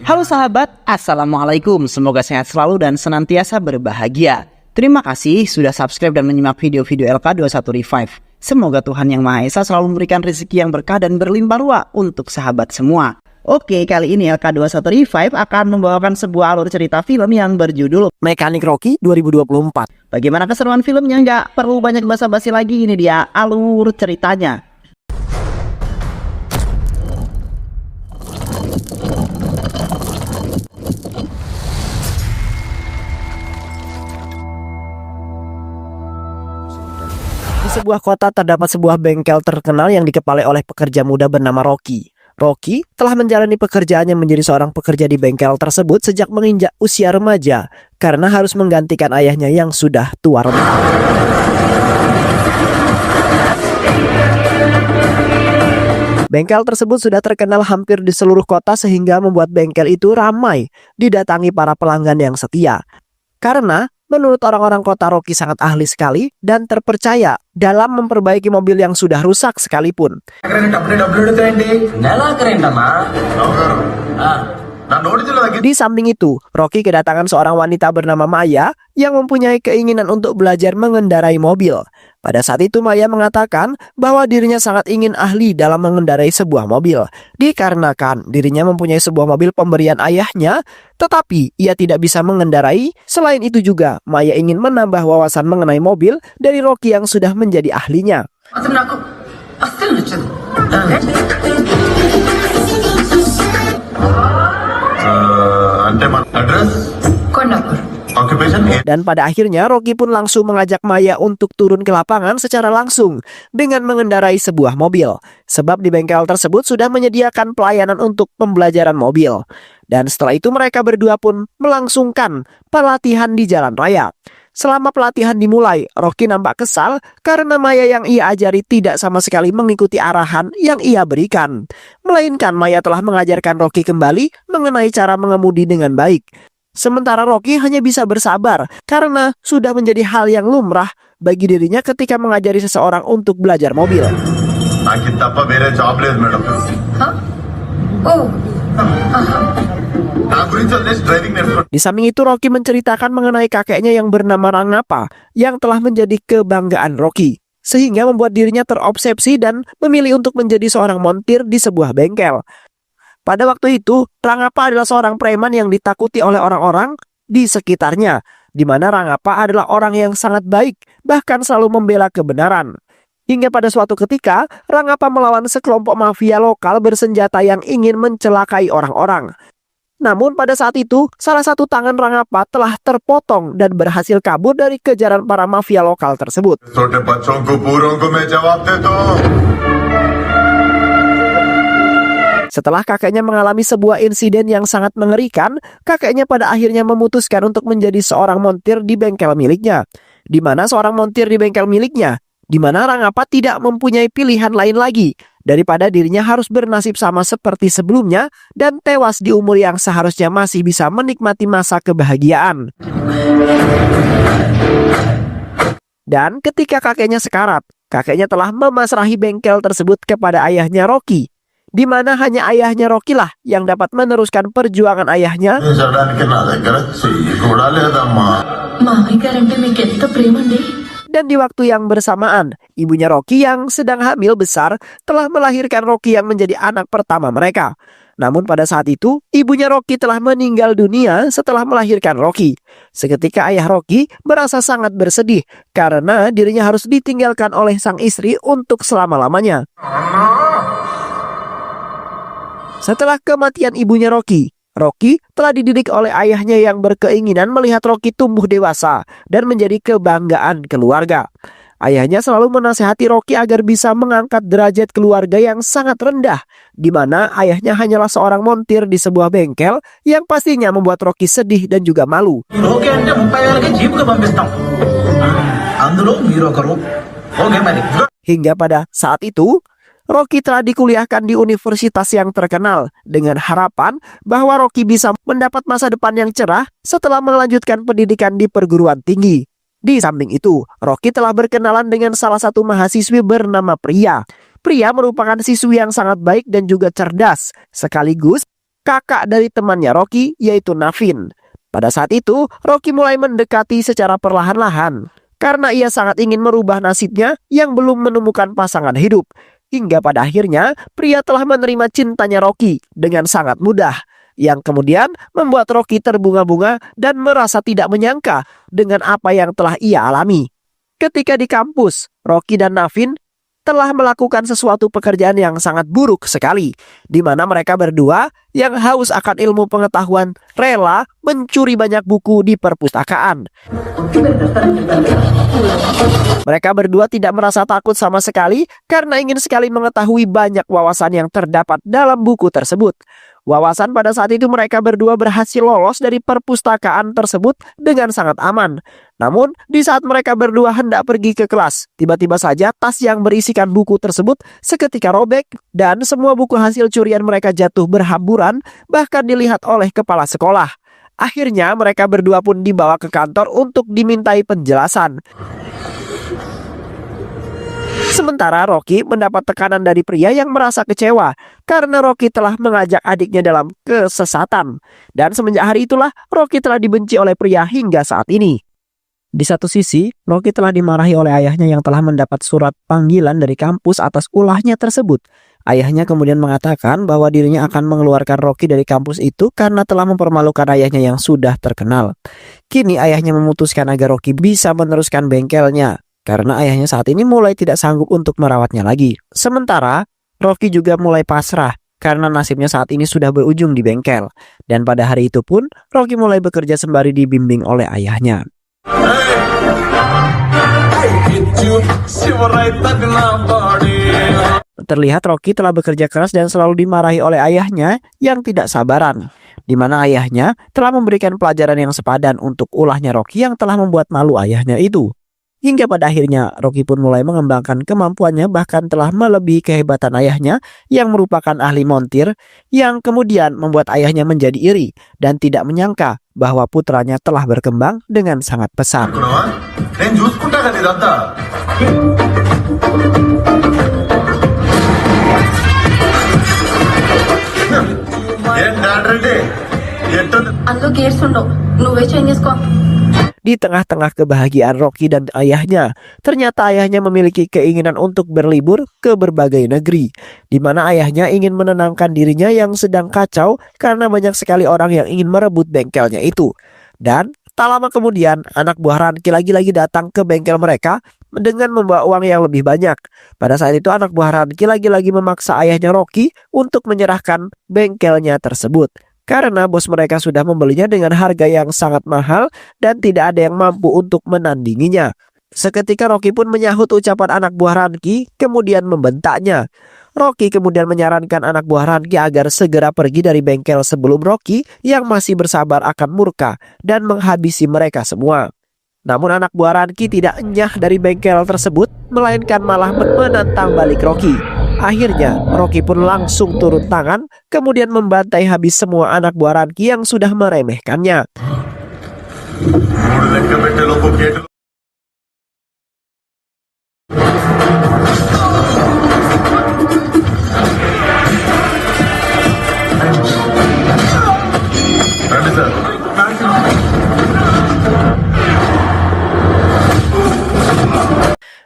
Halo sahabat, Assalamualaikum. Semoga sehat selalu dan senantiasa berbahagia. Terima kasih sudah subscribe dan menyimak video-video LK21 Revive. Semoga Tuhan Yang Maha Esa selalu memberikan rezeki yang berkah dan berlimpah ruah untuk sahabat semua. Oke, kali ini LK21 Revive akan membawakan sebuah alur cerita film yang berjudul Mekanik Rocky 2024. Bagaimana keseruan filmnya? Nggak perlu banyak basa-basi lagi, ini dia alur ceritanya. Di sebuah kota terdapat sebuah bengkel terkenal yang dikepalai oleh pekerja muda bernama Rocky. Rocky telah menjalani pekerjaannya menjadi seorang pekerja di bengkel tersebut sejak menginjak usia remaja karena harus menggantikan ayahnya yang sudah tua renta. Bengkel tersebut sudah terkenal hampir di seluruh kota sehingga membuat bengkel itu ramai didatangi para pelanggan yang setia. Karena menurut orang-orang kota, Rocky sangat ahli sekali dan terpercaya dalam memperbaiki mobil yang sudah rusak sekalipun. Di samping itu, Rocky kedatangan seorang wanita bernama Maya yang mempunyai keinginan untuk belajar mengendarai mobil. Pada saat itu Maya mengatakan bahwa dirinya sangat ingin ahli dalam mengendarai sebuah mobil. Dikarenakan dirinya mempunyai sebuah mobil pemberian ayahnya, tetapi ia tidak bisa mengendarai. Selain itu juga, Maya ingin menambah wawasan mengenai mobil dari Rocky yang sudah menjadi ahlinya. Dan pada akhirnya Rocky pun langsung mengajak Maya untuk turun ke lapangan secara langsung dengan mengendarai sebuah mobil. Sebab di bengkel tersebut sudah menyediakan pelayanan untuk pembelajaran mobil. Dan setelah itu mereka berdua pun melangsungkan pelatihan di jalan raya. Selama pelatihan dimulai, Rocky nampak kesal karena Maya yang ia ajari tidak sama sekali mengikuti arahan yang ia berikan. Melainkan Maya telah mengajarkan Rocky kembali mengenai cara mengemudi dengan baik. Sementara Rocky hanya bisa bersabar karena sudah menjadi hal yang lumrah bagi dirinya ketika mengajari seseorang untuk belajar mobil. Di samping itu Rocky menceritakan mengenai kakeknya yang bernama Rangappa yang telah menjadi kebanggaan Rocky, sehingga membuat dirinya terobsesi dan memilih untuk menjadi seorang montir di sebuah bengkel. Pada waktu itu, Rangappa adalah seorang preman yang ditakuti oleh orang-orang di sekitarnya, di mana Rangappa adalah orang yang sangat baik, bahkan selalu membela kebenaran. Hingga pada suatu ketika, Rangappa melawan sekelompok mafia lokal bersenjata yang ingin mencelakai orang-orang. Namun pada saat itu, salah satu tangan Rangappa telah terpotong dan berhasil kabur dari kejaran para mafia lokal tersebut. Setelah kakeknya mengalami sebuah insiden yang sangat mengerikan, kakeknya pada akhirnya memutuskan untuk menjadi seorang montir di bengkel miliknya. Di mana Rangappa tidak mempunyai pilihan lain lagi daripada dirinya harus bernasib sama seperti sebelumnya dan tewas di umur yang seharusnya masih bisa menikmati masa kebahagiaan. Dan ketika kakeknya sekarat, kakeknya telah memasrahi bengkel tersebut kepada ayahnya Rocky, di mana hanya ayahnya Rocky lah yang dapat meneruskan perjuangan ayahnya. Dan di waktu yang bersamaan, ibunya Rocky yang sedang hamil besar telah melahirkan Rocky yang menjadi anak pertama mereka. Namun pada saat itu, ibunya Rocky telah meninggal dunia setelah melahirkan Rocky. Seketika ayah Rocky merasa sangat bersedih karena dirinya harus ditinggalkan oleh sang istri untuk selama-lamanya. Setelah kematian ibunya Rocky telah dididik oleh ayahnya yang berkeinginan melihat Rocky tumbuh dewasa dan menjadi kebanggaan keluarga. Ayahnya selalu menasihati Rocky agar bisa mengangkat derajat keluarga yang sangat rendah, di mana ayahnya hanyalah seorang montir di sebuah bengkel yang pastinya membuat Rocky sedih dan juga malu. Hingga pada saat itu, Rocky telah dikuliahkan di universitas yang terkenal dengan harapan bahwa Rocky bisa mendapat masa depan yang cerah setelah melanjutkan pendidikan di perguruan tinggi. Di samping itu, Rocky telah berkenalan dengan salah satu mahasiswi bernama Priya. Priya merupakan siswi yang sangat baik dan juga cerdas, sekaligus kakak dari temannya Rocky, yaitu Navin. Pada saat itu, Rocky mulai mendekati secara perlahan-lahan karena ia sangat ingin merubah nasibnya yang belum menemukan pasangan hidup. Hingga pada akhirnya, Priya telah menerima cintanya Rocky dengan sangat mudah, yang kemudian membuat Rocky terbunga-bunga dan merasa tidak menyangka dengan apa yang telah ia alami. Ketika di kampus, Rocky dan Navin telah melakukan sesuatu pekerjaan yang sangat buruk sekali, di mana mereka berdua yang haus akan ilmu pengetahuan rela mencuri banyak buku di perpustakaan. Mereka berdua tidak merasa takut sama sekali karena ingin sekali mengetahui banyak wawasan yang terdapat dalam buku tersebut. Wawasan pada saat itu mereka berdua berhasil lolos dari perpustakaan tersebut dengan sangat aman. Namun, di saat mereka berdua hendak pergi ke kelas, tiba-tiba saja tas yang berisikan buku tersebut seketika robek dan semua buku hasil curian mereka jatuh berhamburan, bahkan dilihat oleh kepala sekolah. Akhirnya mereka berdua pun dibawa ke kantor untuk dimintai penjelasan. Sementara Rocky mendapat tekanan dari Priya yang merasa kecewa karena Rocky telah mengajak adiknya dalam kesesatan. Dan semenjak hari itulah Rocky telah dibenci oleh Priya hingga saat ini. Di satu sisi, Rocky telah dimarahi oleh ayahnya yang telah mendapat surat panggilan dari kampus atas ulahnya tersebut. Ayahnya kemudian mengatakan bahwa dirinya akan mengeluarkan Rocky dari kampus itu karena telah mempermalukan ayahnya yang sudah terkenal. Kini ayahnya memutuskan agar Rocky bisa meneruskan bengkelnya, karena ayahnya saat ini mulai tidak sanggup untuk merawatnya lagi. Sementara, Rocky juga mulai pasrah karena nasibnya saat ini sudah berujung di bengkel. Dan pada hari itu pun, Rocky mulai bekerja sembari dibimbing oleh ayahnya. Terlihat Rocky telah bekerja keras dan selalu dimarahi oleh ayahnya yang tidak sabaran, di mana ayahnya telah memberikan pelajaran yang sepadan untuk ulahnya Rocky yang telah membuat malu ayahnya itu. Hingga pada akhirnya Rocky pun mulai mengembangkan kemampuannya, bahkan telah melebihi kehebatan ayahnya yang merupakan ahli montir, yang kemudian membuat ayahnya menjadi iri dan tidak menyangka bahwa putranya telah berkembang dengan sangat pesat. Di tengah-tengah kebahagiaan Rocky dan ayahnya, ternyata ayahnya memiliki keinginan untuk berlibur ke berbagai negeri, di mana ayahnya ingin menenangkan dirinya yang sedang kacau karena banyak sekali orang yang ingin merebut bengkelnya itu. Dan tak lama kemudian, anak buah Ranki lagi-lagi datang ke bengkel mereka dengan membawa uang yang lebih banyak. Pada saat itu anak buah Ranki lagi-lagi memaksa ayahnya Rocky untuk menyerahkan bengkelnya tersebut, karena bos mereka sudah membelinya dengan harga yang sangat mahal dan tidak ada yang mampu untuk menandinginya. Seketika Rocky pun menyahut ucapan anak buah Ranki, kemudian membentaknya. Rocky kemudian menyarankan anak buah Ranki agar segera pergi dari bengkel sebelum Rocky yang masih bersabar akan murka dan menghabisi mereka semua. Namun anak buah Ranki tidak enyah dari bengkel tersebut, melainkan malah menantang balik Rocky. Akhirnya Rocky pun langsung turun tangan, kemudian membantai habis semua anak buah Ranki yang sudah meremehkannya.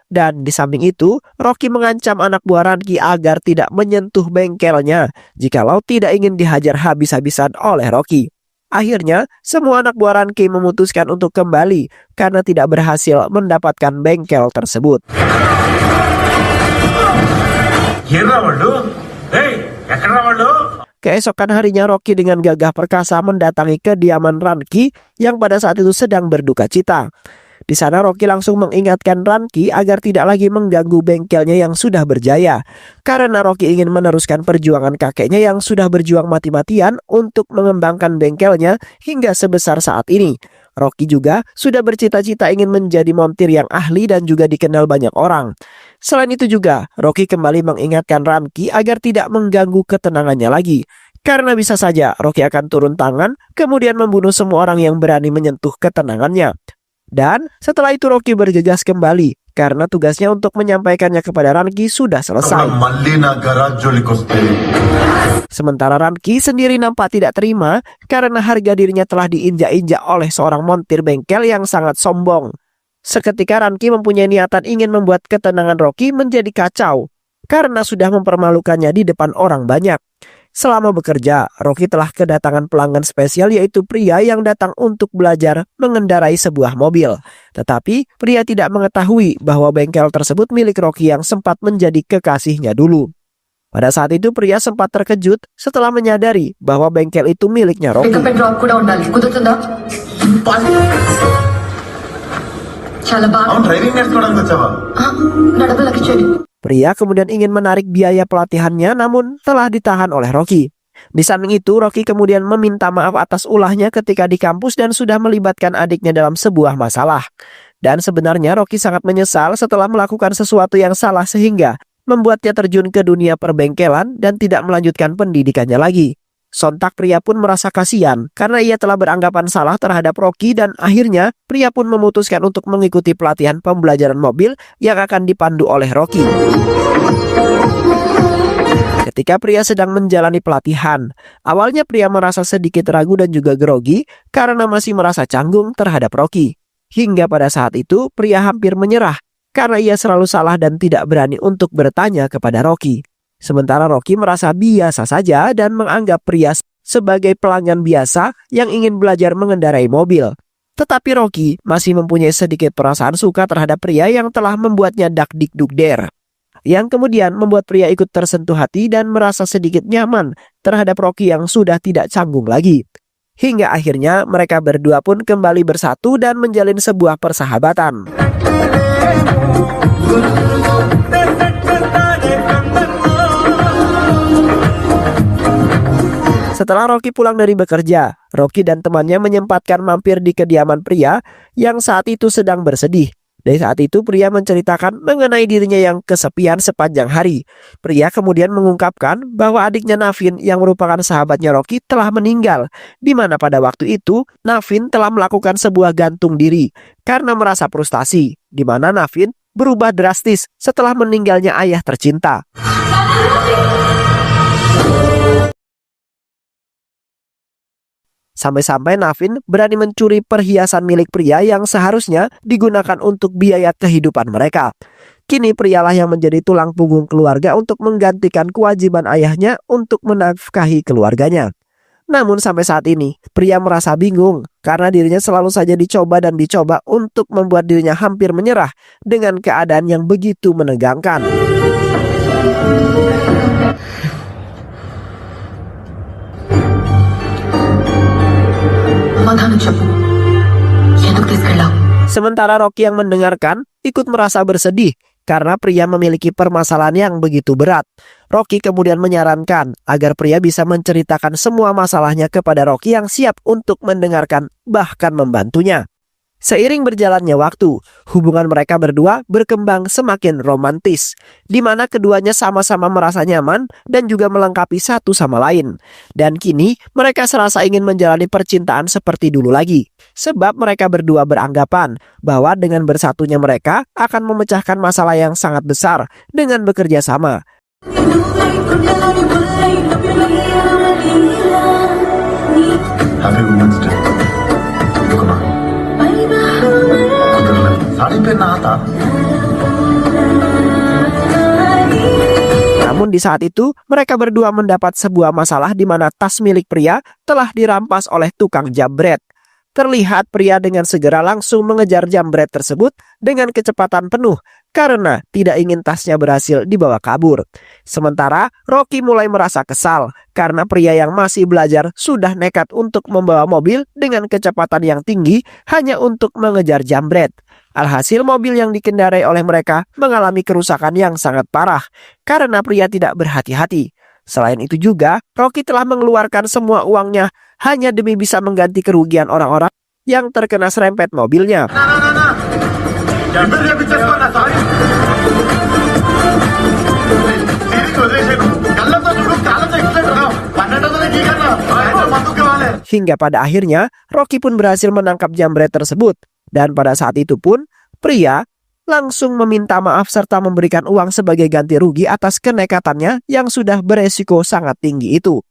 Dan di samping itu, Rocky mengancam anak buah Ranki agar tidak menyentuh bengkelnya jikalau tidak ingin dihajar habis-habisan oleh Rocky. Akhirnya, semua anak buah Ranki memutuskan untuk kembali karena tidak berhasil mendapatkan bengkel tersebut. Keesokan harinya Rocky dengan gagah perkasa mendatangi kediaman Ranki yang pada saat itu sedang berduka cita. Di sana Rocky langsung mengingatkan Ranki agar tidak lagi mengganggu bengkelnya yang sudah berjaya, karena Rocky ingin meneruskan perjuangan kakeknya yang sudah berjuang mati-matian untuk mengembangkan bengkelnya hingga sebesar saat ini. Rocky juga sudah bercita-cita ingin menjadi montir yang ahli dan juga dikenal banyak orang. Selain itu juga, Rocky kembali mengingatkan Ramki agar tidak mengganggu ketenangannya lagi. Karena bisa saja Rocky akan turun tangan, kemudian membunuh semua orang yang berani menyentuh ketenangannya. Dan setelah itu Rocky bergegas kembali, karena tugasnya untuk menyampaikannya kepada Ramki sudah selesai. Sementara Ramki sendiri nampak tidak terima karena harga dirinya telah diinjak-injak oleh seorang montir bengkel yang sangat sombong. Seketika Ramki mempunyai niatan ingin membuat ketenangan Rocky menjadi kacau karena sudah mempermalukannya di depan orang banyak. Selama bekerja, Rocky telah kedatangan pelanggan spesial yaitu pria yang datang untuk belajar mengendarai sebuah mobil. Tetapi pria tidak mengetahui bahwa bengkel tersebut milik Rocky yang sempat menjadi kekasihnya dulu. Pada saat itu pria sempat terkejut setelah menyadari bahwa bengkel itu miliknya Rocky. Pria kemudian ingin menarik biaya pelatihannya namun telah ditahan oleh Rocky. Di samping itu, Rocky kemudian meminta maaf atas ulahnya ketika di kampus dan sudah melibatkan adiknya dalam sebuah masalah. Dan sebenarnya Rocky sangat menyesal setelah melakukan sesuatu yang salah sehingga membuatnya terjun ke dunia perbengkelan dan tidak melanjutkan pendidikannya lagi. Sontak pria pun merasa kasihan karena ia telah beranggapan salah terhadap Rocky dan akhirnya pria pun memutuskan untuk mengikuti pelatihan pembelajaran mobil yang akan dipandu oleh Rocky. Ketika pria sedang menjalani pelatihan, awalnya pria merasa sedikit ragu dan juga grogi karena masih merasa canggung terhadap Rocky. Hingga pada saat itu pria hampir menyerah karena ia selalu salah dan tidak berani untuk bertanya kepada Rocky. Sementara Rocky merasa biasa saja dan menganggap pria sebagai pelanggan biasa yang ingin belajar mengendarai mobil. Tetapi Rocky masih mempunyai sedikit perasaan suka terhadap pria yang telah membuatnya dakdikdukder. Yang kemudian membuat pria ikut tersentuh hati dan merasa sedikit nyaman terhadap Rocky yang sudah tidak canggung lagi. Hingga akhirnya mereka berdua pun kembali bersatu dan menjalin sebuah persahabatan. Setelah Rocky pulang dari bekerja, Rocky dan temannya menyempatkan mampir di kediaman pria yang saat itu sedang bersedih. Dari saat itu pria menceritakan mengenai dirinya yang kesepian sepanjang hari. Pria kemudian mengungkapkan bahwa adiknya Navin yang merupakan sahabatnya Rocky telah meninggal, di mana pada waktu itu Navin telah melakukan sebuah gantung diri karena merasa frustasi, di mana Navin berubah drastis setelah meninggalnya ayah tercinta. Sampai-sampai Navin berani mencuri perhiasan milik pria yang seharusnya digunakan untuk biaya kehidupan mereka. Kini prialah yang menjadi tulang punggung keluarga untuk menggantikan kewajiban ayahnya untuk menafkahi keluarganya. Namun sampai saat ini, pria merasa bingung karena dirinya selalu saja dicoba dan dicoba untuk membuat dirinya hampir menyerah dengan keadaan yang begitu menegangkan. Sementara Rocky yang mendengarkan ikut merasa bersedih karena pria memiliki permasalahan yang begitu berat. Rocky kemudian menyarankan agar pria bisa menceritakan semua masalahnya kepada Rocky yang siap untuk mendengarkan bahkan membantunya. Seiring berjalannya waktu, hubungan mereka berdua berkembang semakin romantis, di mana keduanya sama-sama merasa nyaman dan juga melengkapi satu sama lain. Dan kini mereka serasa ingin menjalani percintaan seperti dulu lagi, sebab mereka berdua beranggapan bahwa dengan bersatunya mereka akan memecahkan masalah yang sangat besar dengan bekerja sama. Happy Women's Day. Namun di saat itu mereka berdua mendapat sebuah masalah di mana tas milik pria telah dirampas oleh tukang jambret. Terlihat pria dengan segera langsung mengejar jambret tersebut dengan kecepatan penuh karena tidak ingin tasnya berhasil dibawa kabur. Sementara Rocky mulai merasa kesal karena pria yang masih belajar sudah nekat untuk membawa mobil dengan kecepatan yang tinggi hanya untuk mengejar jambret. Alhasil mobil yang dikendarai oleh mereka mengalami kerusakan yang sangat parah karena pria tidak berhati-hati. Selain itu juga, Rocky telah mengeluarkan semua uangnya hanya demi bisa mengganti kerugian orang-orang yang terkena serempet mobilnya. Hingga pada akhirnya, Rocky pun berhasil menangkap jambret tersebut. Dan pada saat itu pun, pria langsung meminta maaf serta memberikan uang sebagai ganti rugi atas kenekatannya yang sudah beresiko sangat tinggi itu.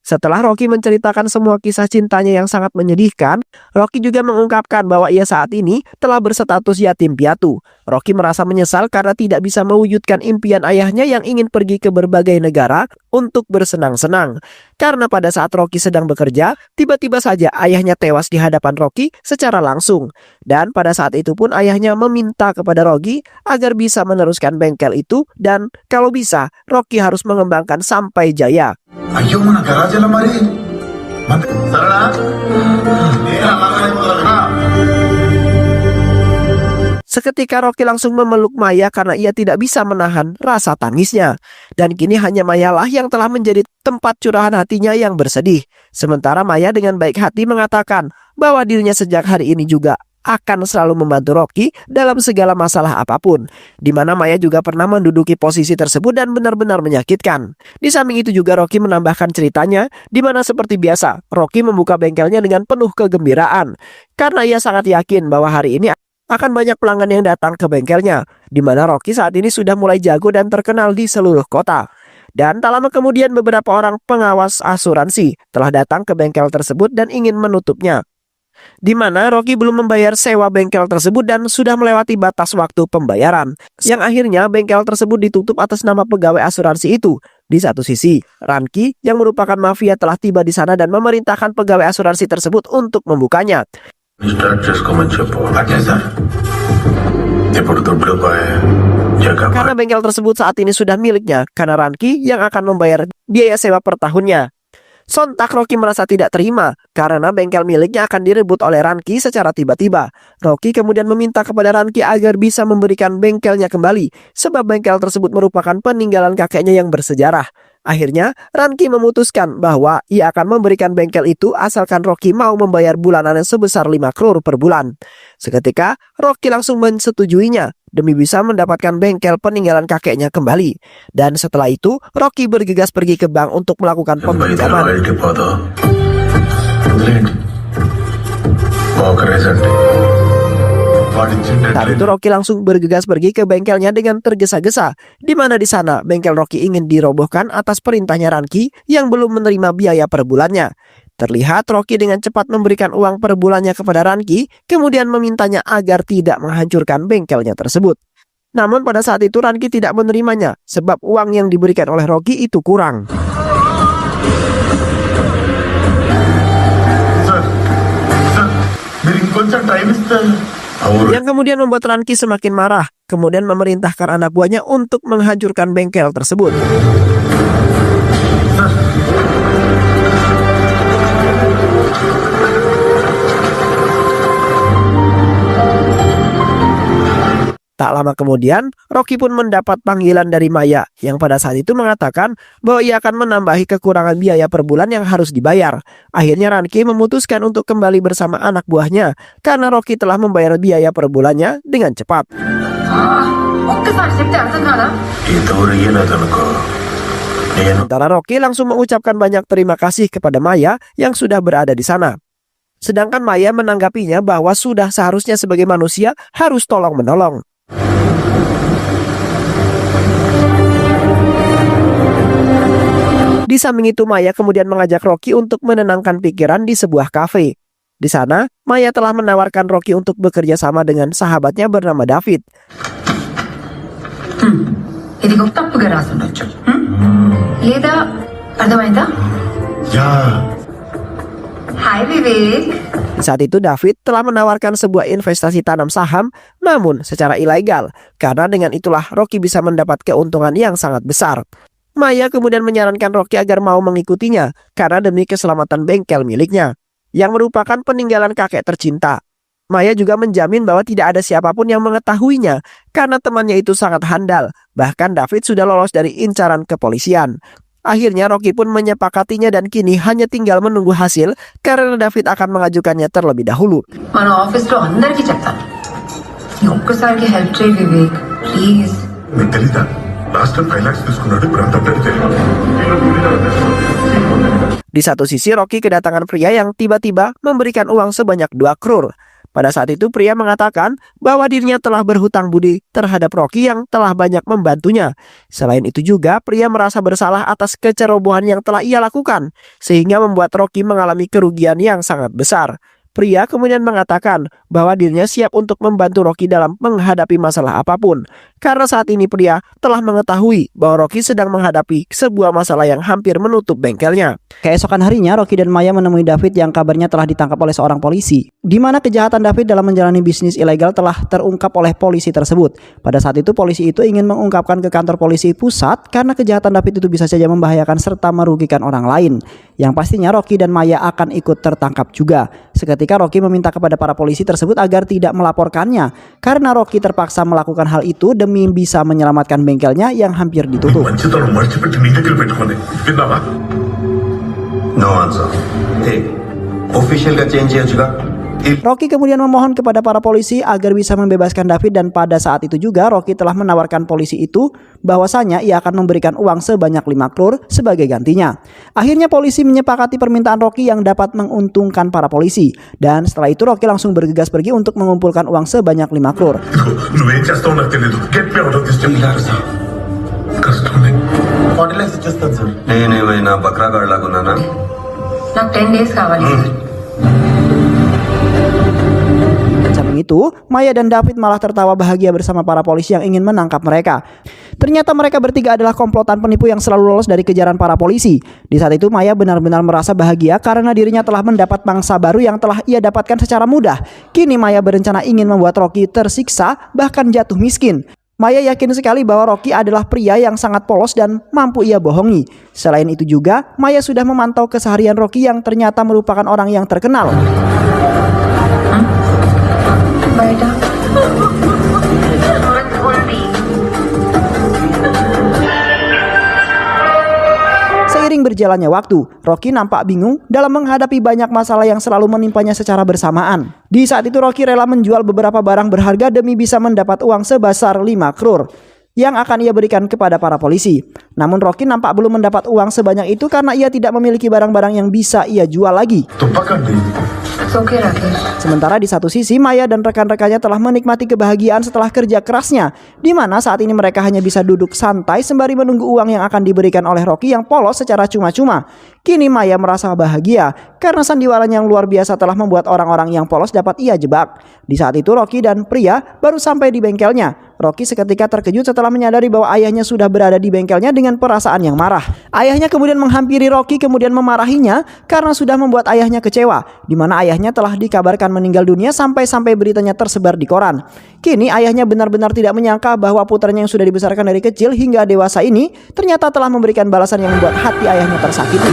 Setelah Rocky menceritakan semua kisah cintanya yang sangat menyedihkan, Rocky juga mengungkapkan bahwa ia saat ini telah berstatus yatim piatu. Rocky merasa menyesal karena tidak bisa mewujudkan impian ayahnya yang ingin pergi ke berbagai negara untuk bersenang-senang. Karena pada saat Rocky sedang bekerja, tiba-tiba saja ayahnya tewas di hadapan Rocky secara langsung. Dan pada saat itu pun ayahnya meminta kepada Rocky agar bisa meneruskan bengkel itu dan kalau bisa Rocky harus mengembangkan sampai jaya. అయ్యో మన గరాజల మరి సరేనా Seketika Rocky langsung memeluk Maya karena ia tidak bisa menahan rasa tangisnya. Dan kini hanya Mayalah yang telah menjadi tempat curahan hatinya yang bersedih. Sementara Maya dengan baik hati mengatakan bahwa dirinya sejak hari ini juga akan selalu membantu Rocky dalam segala masalah apapun. Di mana Maya juga pernah menduduki posisi tersebut dan benar-benar menyakitkan. Di samping itu juga Rocky menambahkan ceritanya, di mana seperti biasa Rocky membuka bengkelnya dengan penuh kegembiraan. Karena ia sangat yakin bahwa hari ini akan banyak pelanggan yang datang ke bengkelnya. Di mana Rocky saat ini sudah mulai jago dan terkenal di seluruh kota. Dan tak lama kemudian beberapa orang pengawas asuransi telah datang ke bengkel tersebut dan ingin menutupnya. Di mana Rocky belum membayar sewa bengkel tersebut dan sudah melewati batas waktu pembayaran. Yang akhirnya bengkel tersebut ditutup atas nama pegawai asuransi itu. Di satu sisi, Ranki yang merupakan mafia telah tiba di sana dan memerintahkan pegawai asuransi tersebut untuk membukanya. Karena bengkel tersebut saat ini sudah miliknya, karena Ranki yang akan membayar biaya sewa per tahunnya. Sontak Rocky merasa tidak terima karena bengkel miliknya akan direbut oleh Ranki secara tiba-tiba. Rocky kemudian meminta kepada Ranki agar bisa memberikan bengkelnya kembali sebab bengkel tersebut merupakan peninggalan kakeknya yang bersejarah. Akhirnya Ranki memutuskan bahwa ia akan memberikan bengkel itu asalkan Rocky mau membayar bulanannya sebesar 5 crore per bulan. Seketika Rocky langsung mensetujuinya demi bisa mendapatkan bengkel peninggalan kakeknya kembali. Dan setelah itu Rocky bergegas pergi ke bank untuk melakukan peminjaman. Saat itu Rocky langsung bergegas pergi ke bengkelnya dengan tergesa-gesa, di mana di sana bengkel Rocky ingin dirobohkan atas perintahnya Ranki yang belum menerima biaya per bulannya. Terlihat Rocky dengan cepat memberikan uang per bulannya kepada Ranki, kemudian memintanya agar tidak menghancurkan bengkelnya tersebut. Namun pada saat itu Ranki tidak menerimanya, sebab uang yang diberikan oleh Rocky itu kurang. Yang kemudian membuat Ranki semakin marah, kemudian memerintahkan anak buahnya untuk menghancurkan bengkel tersebut. Tak lama kemudian, Rocky pun mendapat panggilan dari Maya yang pada saat itu mengatakan bahwa ia akan menambahi kekurangan biaya per bulan yang harus dibayar. Akhirnya Ranki memutuskan untuk kembali bersama anak buahnya karena Rocky telah membayar biaya per bulannya dengan cepat. Sementara Rocky langsung mengucapkan banyak terima kasih kepada Maya yang sudah berada di sana. Sedangkan Maya menanggapinya bahwa sudah seharusnya sebagai manusia harus tolong-menolong. Di samping itu Maya kemudian mengajak Rocky untuk menenangkan pikiran di sebuah kafe. Di sana, Maya telah menawarkan Rocky untuk bekerja sama dengan sahabatnya bernama David. ఇది గొప్ప తప్పుగా రాసుండొచ్చు లేదా అర్థమైందా Hai Vivek. Saat itu David telah menawarkan sebuah investasi tanam saham, namun secara ilegal. Karena dengan itulah Rocky bisa mendapat keuntungan yang sangat besar. Maya kemudian menyarankan Rocky agar mau mengikutinya karena demi keselamatan bengkel miliknya, yang merupakan peninggalan kakek tercinta. Maya juga menjamin bahwa tidak ada siapapun yang mengetahuinya karena temannya itu sangat handal. Bahkan David sudah lolos dari incaran kepolisian. Akhirnya Rocky pun menyepakatinya dan kini hanya tinggal menunggu hasil karena David akan mengajukannya terlebih dahulu. మన ఆఫీస్లో అందరికీ చెప్తాను ఈ ఒక్కసారికి హెల్ప్ చేయి వివేక్ ప్లీజ్. మీకు తెలీదా last time 5 lakhs తీసుకున్నాడు ఇప్పుడు అంత తెలియదు. Di satu sisi Rocky kedatangan pria yang tiba-tiba memberikan uang sebanyak 2 crore. Pada saat itu pria mengatakan bahwa dirinya telah berhutang budi terhadap Rocky yang telah banyak membantunya. Selain itu juga pria merasa bersalah atas kecerobohan yang telah ia lakukan sehingga membuat Rocky mengalami kerugian yang sangat besar. Pria kemudian mengatakan bahwa dirinya siap untuk membantu Rocky dalam menghadapi masalah apapun. Karena saat ini pria telah mengetahui bahwa Rocky sedang menghadapi sebuah masalah yang hampir menutup bengkelnya. Keesokan harinya, Rocky dan Maya menemui David yang kabarnya telah ditangkap oleh seorang polisi, di mana kejahatan David dalam menjalani bisnis ilegal telah terungkap oleh polisi tersebut. Pada saat itu, polisi itu ingin mengungkapkan ke kantor polisi pusat karena kejahatan David itu bisa saja membahayakan serta merugikan orang lain. Yang pastinya Rocky dan Maya akan ikut tertangkap juga. Seketika Rocky meminta kepada para polisi tersebut agar tidak melaporkannya, karena Rocky terpaksa melakukan hal itu demi bisa menyelamatkan bengkelnya yang hampir ditutup. మంచితనం మర్చిపెట్టి నీ దగ్గర పెట్టుకోండి విన్నావా? No answer official గా చేంజ్ చేయొచ్చుగా. Rocky kemudian memohon kepada para polisi agar bisa membebaskan David, dan pada saat itu juga Rocky telah menawarkan polisi itu bahwasanya ia akan memberikan uang sebanyak 5 crore sebagai gantinya. Akhirnya polisi menyepakati permintaan Rocky yang dapat menguntungkan para polisi, dan setelah itu Rocky langsung bergegas pergi untuk mengumpulkan uang sebanyak 5 crore. ఇదిగో నువ్వేం చేస్తావో నాకు తెలియదు. Get me out of this temple. కష్టమే 40 lakhs ఇచ్చేస్తాను సార్. నేనేమైనా బక్రాగాడ్ లాగున్నానా? నాకు 10 days కావాలి sir. Samping itu, Maya dan David malah tertawa bahagia bersama para polisi yang ingin menangkap mereka. Ternyata mereka bertiga adalah komplotan penipu yang selalu lolos dari kejaran para polisi. Di saat itu Maya benar-benar merasa bahagia karena dirinya telah mendapat mangsa baru yang telah ia dapatkan secara mudah. Kini Maya berencana ingin membuat Rocky tersiksa, bahkan jatuh miskin. Maya yakin sekali bahwa Rocky adalah pria yang sangat polos dan mampu ia bohongi. Selain itu juga, Maya sudah memantau keseharian Rocky yang ternyata merupakan orang yang terkenal. బయట Seiring berjalannya waktu, Rocky nampak bingung dalam menghadapi banyak masalah yang selalu menimpanya secara bersamaan. Di saat itu Rocky rela menjual beberapa barang berharga demi bisa mendapat uang sebesar 5 crore yang akan ia berikan kepada para polisi. Namun Rocky nampak belum mendapat uang sebanyak itu karena ia tidak memiliki barang-barang yang bisa ia jual lagi. తుప్పకండి. ఓకే Rakesh. Sementara di satu sisi Maya dan rekan-rekannya telah menikmati kebahagiaan setelah kerja kerasnya, di mana saat ini mereka hanya bisa duduk santai sembari menunggu uang yang akan diberikan oleh Rocky yang polos secara cuma-cuma. Kini Maya merasa bahagia karena sandiwaranya yang luar biasa telah membuat orang-orang yang polos dapat ia jebak. Di saat itu Rocky dan pria baru sampai di bengkelnya. Rocky seketika terkejut setelah menyadari bahwa ayahnya sudah berada di bengkelnya dengan perasaan yang marah. Ayahnya kemudian menghampiri Rocky kemudian memarahinya karena sudah membuat ayahnya kecewa, di mana ayahnya telah dikabarkan meninggal dunia sampai-sampai beritanya tersebar di koran. Kini ayahnya benar-benar tidak menyangka bahwa putranya yang sudah dibesarkan dari kecil hingga dewasa ini ternyata telah memberikan balasan yang membuat hati ayahnya tersakiti.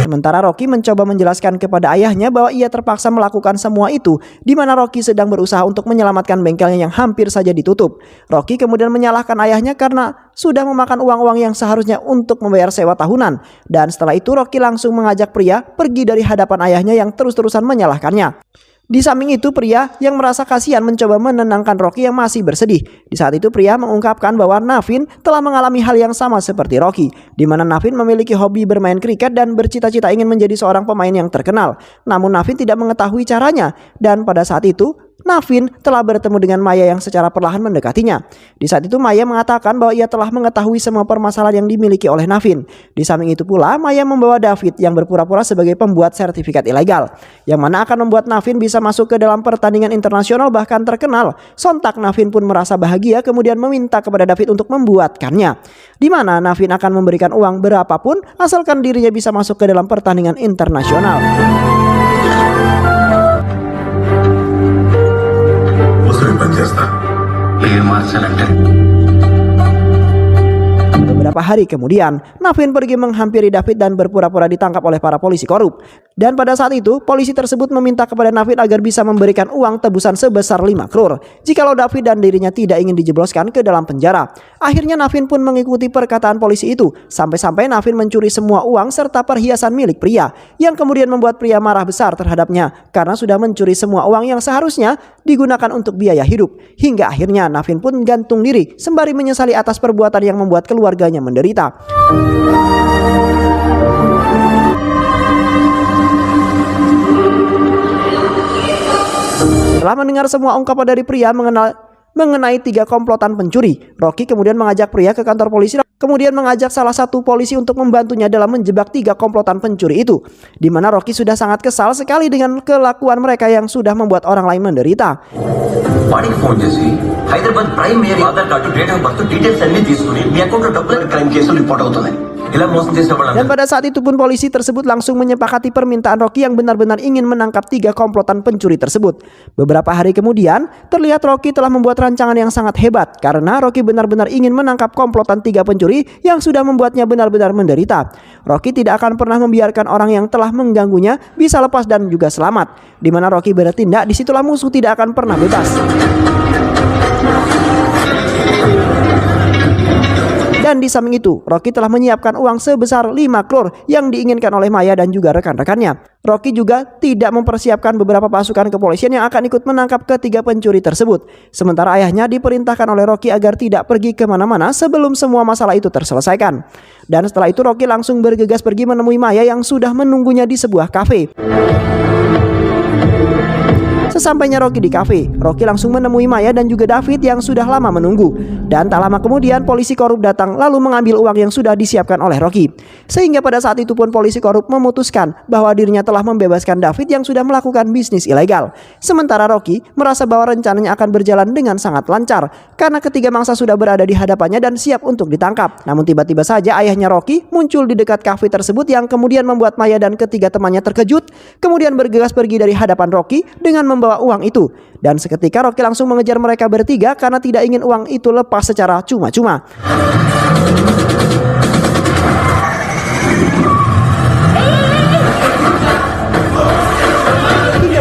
Sementara Rocky mencoba menjelaskan kepada ayahnya bahwa ia terpaksa melakukan semua itu, di mana Rocky sedang berusaha untuk menyelamatkan bengkelnya yang hampir saja ditutup. Rocky kemudian menyalahkan ayahnya karena sudah memakan uang-uang yang seharusnya untuk membayar sewa tahunan. Dan setelah itu Rocky langsung mengajak pria pergi dari hadapan ayahnya yang terus-terusan menyalahkannya. Di samping itu pria yang merasa kasihan mencoba menenangkan Rocky yang masih bersedih. Di saat itu pria mengungkapkan bahwa Navin telah mengalami hal yang sama seperti Rocky, di mana Navin memiliki hobi bermain kriket dan bercita-cita ingin menjadi seorang pemain yang terkenal. Namun Navin tidak mengetahui caranya, dan pada saat itu Navin telah bertemu dengan Maya yang secara perlahan mendekatinya. Di saat itu Maya mengatakan bahwa ia telah mengetahui semua permasalahan yang dimiliki oleh Navin. Di samping itu pula Maya membawa David yang berpura-pura sebagai pembuat sertifikat ilegal, yang mana akan membuat Navin bisa masuk ke dalam pertandingan internasional bahkan terkenal. Sontak Navin pun merasa bahagia kemudian meminta kepada David untuk membuatkannya, di mana Navin akan memberikan uang berapapun asalkan dirinya bisa masuk ke dalam pertandingan internasional. Beberapa hari kemudian, Navin pergi menghampiri David dan berpura-pura ditangkap oleh para polisi korup. Dan pada saat itu, polisi tersebut meminta kepada Navin agar bisa memberikan uang tebusan sebesar 5 crore jikalau David dan dirinya tidak ingin dijebloskan ke dalam penjara. Akhirnya Navin pun mengikuti perkataan polisi itu, sampai-sampai Navin mencuri semua uang serta perhiasan milik pria, yang kemudian membuat pria marah besar terhadapnya karena sudah mencuri semua uang yang seharusnya digunakan untuk biaya hidup. Hingga akhirnya Navin pun gantung diri sembari menyesali atas perbuatan yang membuat keluarganya menderita. Setelah mendengar semua ungkapan dari pria mengenai 3 komplotan pencuri, Rocky kemudian mengajak pria ke kantor polisi, kemudian mengajak salah satu polisi untuk membantunya dalam menjebak 3 komplotan pencuri itu, di mana Rocky sudah sangat kesal sekali dengan kelakuan mereka yang sudah membuat orang lain menderita. వాడికి ఫోన్ చేసి Hyderabad prime mayor Aadhaar card date of birth details అన్ని తీసుకుని మీ అకౌంట్ లో డబ్బులు క్రైమ్ కేసులు రిపోర్ట్ అవుతున్నాయి. ఇలా మోసం చేసిన వాళ్ళందరూ. Dan pada saat itu pun polisi tersebut langsung menyepakati permintaan Rocky yang benar-benar ingin menangkap 3 komplotan pencuri tersebut. Beberapa hari kemudian, terlihat Rocky telah membuat rancangan yang sangat hebat karena Rocky benar-benar ingin menangkap komplotan 3 pencuri yang sudah membuatnya benar-benar menderita. Rocky tidak akan pernah membiarkan orang yang telah mengganggunya bisa lepas dan juga selamat. Di mana Rocky bertindak, disitulah musuh tidak akan pernah bebas. Dan di samping itu, Rocky telah menyiapkan uang sebesar 5 crore yang diinginkan oleh Maya dan juga rekan-rekannya. Rocky juga tidak mempersiapkan beberapa pasukan kepolisian yang akan ikut menangkap ketiga pencuri tersebut. Sementara ayahnya diperintahkan oleh Rocky agar tidak pergi kemana-mana sebelum semua masalah itu terselesaikan. Dan setelah itu Rocky langsung bergegas pergi menemui Maya yang sudah menunggunya di sebuah kafe. Sesampainya Rocky di kafe, Rocky langsung menemui Maya dan juga David yang sudah lama menunggu. Dan tak lama kemudian polisi korup datang lalu mengambil uang yang sudah disiapkan oleh Rocky. Sehingga pada saat itu pun polisi korup memutuskan bahwa dirinya telah membebaskan David yang sudah melakukan bisnis ilegal. Sementara Rocky merasa bahwa rencananya akan berjalan dengan sangat lancar karena ketiga mangsa sudah berada di hadapannya dan siap untuk ditangkap. Namun tiba-tiba saja ayahnya Rocky muncul di dekat kafe tersebut yang kemudian membuat Maya dan ketiga temannya terkejut, kemudian bergegas pergi dari hadapan Rocky dengan membawa uang itu. Dan seketika Rocky langsung mengejar mereka bertiga karena tidak ingin uang itu lepas secara cuma-cuma.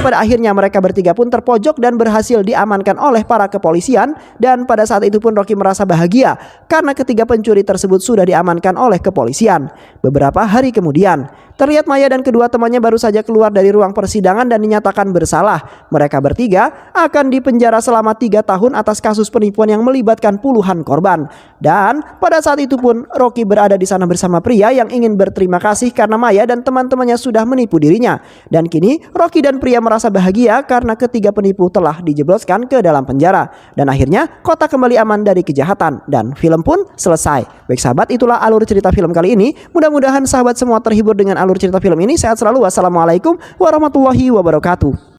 Pada akhirnya mereka bertiga pun terpojok dan berhasil diamankan oleh para kepolisian. Dan pada saat itu pun Rocky merasa bahagia karena ketiga pencuri tersebut sudah diamankan oleh kepolisian. Beberapa hari kemudian, terlihat Maya dan kedua temannya baru saja keluar dari ruang persidangan dan dinyatakan bersalah. Mereka bertiga akan dipenjara selama 3 tahun atas kasus penipuan yang melibatkan puluhan korban. Dan pada saat itu pun Rocky berada di sana bersama pria yang ingin berterima kasih karena Maya dan teman-temannya sudah menipu dirinya. Dan kini Rocky dan pria merasa bahagia karena ketiga penipu telah dijebloskan ke dalam penjara. Dan akhirnya kota kembali aman dari kejahatan dan film pun selesai. Baik sahabat, itulah alur cerita film kali ini. Mudah-mudahan sahabat semua terhibur dengan alur cerita film ini. Sehat selalu. Wassalamualaikum warahmatullahi wabarakatuh.